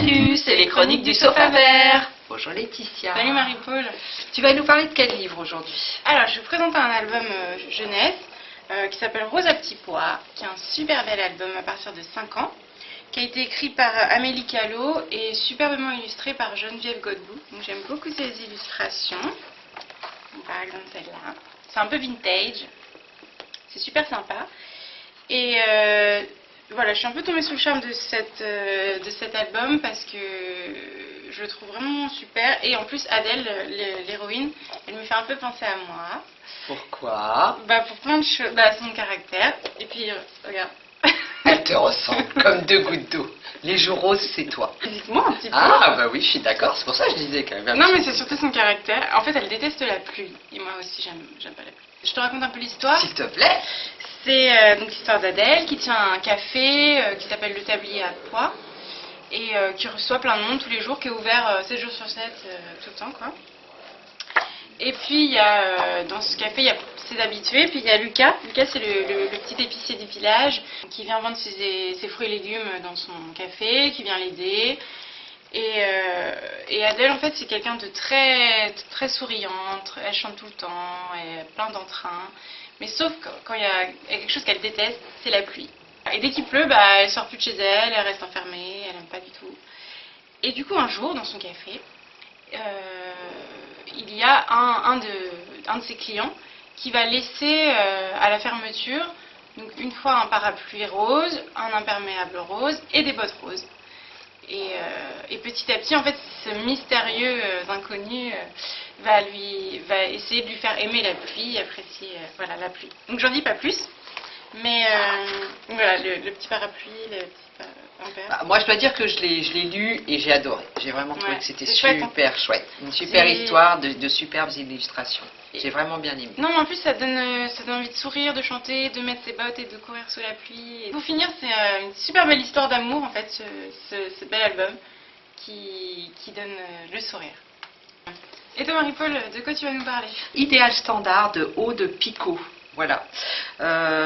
Salut, c'est les chroniques du sofa vert. Bonjour Laetitia. Salut Marie-Paul. Tu vas nous parler de quel livre aujourd'hui? Alors, je vais vous présenter un album jeunesse qui s'appelle Rose à petits pois, qui est un super bel album à partir de 5 ans, qui a été écrit par Amélie Callot et superbement illustré par Geneviève Godbout. Donc j'aime beaucoup ces illustrations. Par exemple celle-là. C'est un peu vintage. C'est super sympa. Et voilà, je suis un peu tombée sous le charme de cet album parce que je le trouve vraiment super. Et en plus, Adèle, l'héroïne, elle me fait un peu penser à moi. Pourquoi? Pour plein de choses. Son caractère. Et puis, regarde. Elle te ressemble comme deux gouttes d'eau. Les jours roses, c'est toi. Dites-moi un petit peu. Ah, bah oui, je suis d'accord. C'est pour ça que je disais quand même. Non, mais c'est surtout son caractère. En fait, elle déteste la pluie. Et moi aussi, j'aime pas la pluie. Je te raconte un peu l'histoire. S'il te plaît. C'est donc l'histoire d'Adèle qui tient un café qui s'appelle le Tablier à Pois et qui reçoit plein de monde tous les jours, qui est ouvert 7 jours sur 7 tout le temps, quoi. Et puis, il y a, dans ce café, il y a ses habitués. Puis il y a Lucas. Lucas, c'est le petit épicier du village qui vient vendre ses fruits et légumes dans son café, qui vient l'aider. Et Adèle, en fait, c'est quelqu'un de très, très souriante. Elle chante tout le temps, elle est plein d'entrain. Mais sauf quand il y a quelque chose qu'elle déteste, c'est la pluie. Et dès qu'il pleut, elle sort plus de chez elle, elle reste enfermée, elle n'aime pas du tout. Et du coup, un jour, dans son café, il y a un de ses clients qui va laisser à la fermeture donc une fois un parapluie rose, un imperméable rose et des bottes roses. Et petit à petit, en fait, ce mystérieux inconnu va essayer de lui faire aimer la pluie, apprécier la pluie. Donc j'en dis pas plus, mais voilà, le petit parapluie, le petit imperméable. Moi, je dois dire que je l'ai lu et j'ai adoré. J'ai vraiment trouvé que c'était super chouette. Une super histoire de superbes illustrations. J'ai vraiment bien aimé. Non, mais en plus, ça donne envie de sourire, de chanter, de mettre ses bottes et de courir sous la pluie. Et pour finir, c'est une super belle histoire d'amour, en fait, ce bel album qui donne le sourire. Et toi, Marie-Paul, de quoi tu vas nous parler? Idéal standard de Aude Picot. Voilà.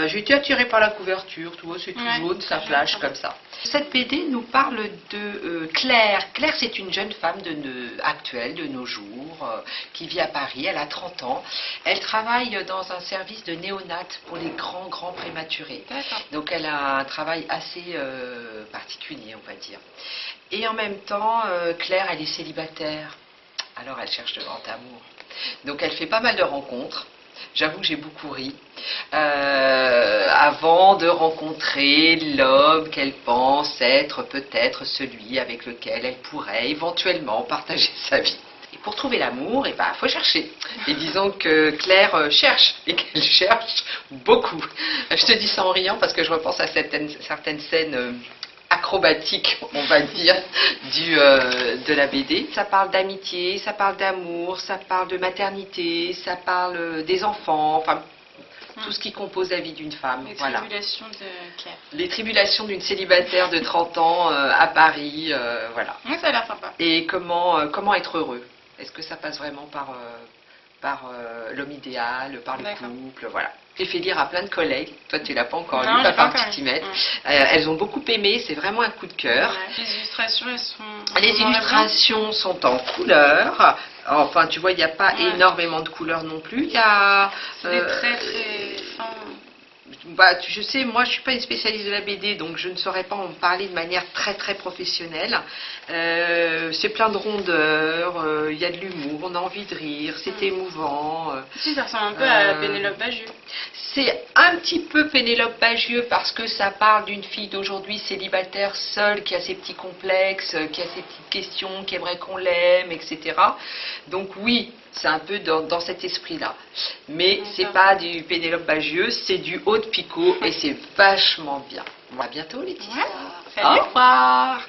J'ai été attirée par la couverture, tu vois, c'est tout jaune, ça flash comme ça. Cette BD nous parle de Claire. Claire, c'est une jeune femme actuelle de nos jours, qui vit à Paris, elle a 30 ans. Elle travaille dans un service de néonat pour les grands prématurés. Donc elle a un travail assez particulier, on va dire. Et en même temps, Claire, elle est célibataire. Alors elle cherche le grand amour. Donc elle fait pas mal de rencontres. J'avoue que j'ai beaucoup ri avant de rencontrer l'homme qu'elle pense être peut-être celui avec lequel elle pourrait éventuellement partager sa vie. Et pour trouver l'amour, il faut chercher. Et disons que Claire cherche, et qu'elle cherche beaucoup. Je te dis ça en riant parce que je repense à certaines scènes acrobatique, on va dire, de la BD. Ça parle d'amitié, ça parle d'amour, ça parle de maternité, ça parle des enfants, enfin tout ce qui compose la vie d'une femme. Les tribulations de Claire. Les tribulations d'une célibataire de 30 ans à Paris, voilà. Oui, ça a l'air sympa. Et comment être heureux? Est-ce que ça passe vraiment par l'homme idéal, par le couple, voilà. J'ai fait lire à plein de collègues. Toi, tu l'as pas encore lu, pas par petit mètre. Elles ont beaucoup aimé, c'est vraiment un coup de cœur. Les illustrations, les illustrations sont en couleur. Enfin, tu vois, il n'y a pas énormément de couleurs non plus. Il y a des traits très fins. Je sais, moi je suis pas une spécialiste de la BD, donc je ne saurais pas en parler de manière très professionnelle. C'est plein de rondeur, il y a de l'humour, on a envie de rire, c'est émouvant. Si, ça ressemble un peu à Pénélope Bagieux. C'est un petit peu Pénélope Bagieux parce que ça parle d'une fille d'aujourd'hui célibataire, seule, qui a ses petits complexes, qui a ses petites questions, qui aimerait qu'on l'aime, etc. Donc oui, c'est un peu dans cet esprit-là. Mais c'est pas du Pénélope Bagieux, c'est du Aude Picot et c'est vachement bien. À bientôt, Laetitia. Salut. Au revoir.